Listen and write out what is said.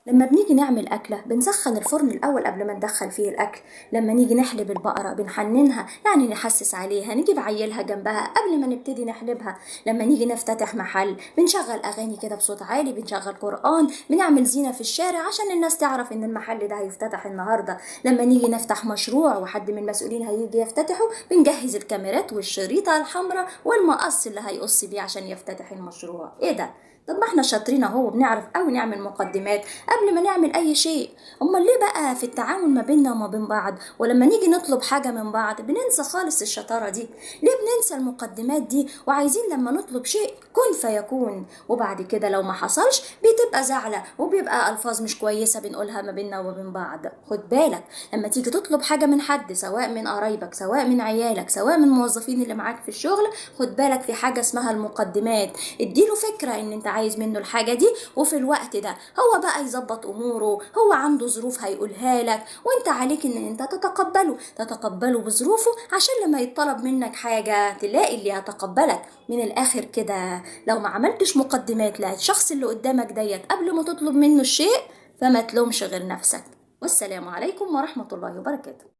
لما بنيجي نعمل أكلة بنسخن الفرن الأول قبل ما ندخل فيه الأكل. لما نيجي نحلب البقرة بنحننها، يعني نحسس عليها، نجيب عيلها جنبها قبل ما نبتدي نحلبها. لما نيجي نفتتح محل بنشغل أغاني كده بصوت عالي، بنشغل قرآن، بنعمل زينة في الشارع عشان الناس تعرف إن المحل ده هيفتتح النهاردة. لما نيجي نفتح مشروع وحد من المسؤولين هيجي يفتتحه بنجهز الكاميرات والشريطة الحمراء والمقص اللي هيقص بيه عشان يفتتح المشروع. إيه ده؟ طب ما احنا شاطرين اهو، بنعرف قوي نعمل مقدمات قبل ما نعمل اي شيء. امال ليه بقى في التعامل ما بيننا وما بين بعض ولما نيجي نطلب حاجة من بعض بننسى خالص الشطارة دي؟ ليه بننسى المقدمات دي وعايزين لما نطلب شيء كن فيكون، وبعد كده لو ما حصلش بتبقى زعلة وبيبقى الفاظ مش كويسة بنقولها ما بيننا وما بين بعض؟ خد بالك لما تيجي تطلب حاجة من حد، سواء من قرايبك سواء من عيالك سواء من الموظفين اللي معاك في الشغل، خد بالك في حاجة اسمها المقدمات. اديله فكرة ان انت عايز منه الحاجة دي، وفي الوقت ده هو بقى يظبط اموره، هو عنده ظروف هيقولها لك، وانت عليك ان انت تتقبله بظروفه عشان لما يطلب منك حاجة تلاقي اللي هتقبلك. من الاخر كده، لو ما عملتش مقدمات للشخص اللي قدامك ديت قبل ما تطلب منه الشيء فما تلومش غير نفسك. والسلام عليكم ورحمة الله وبركاته.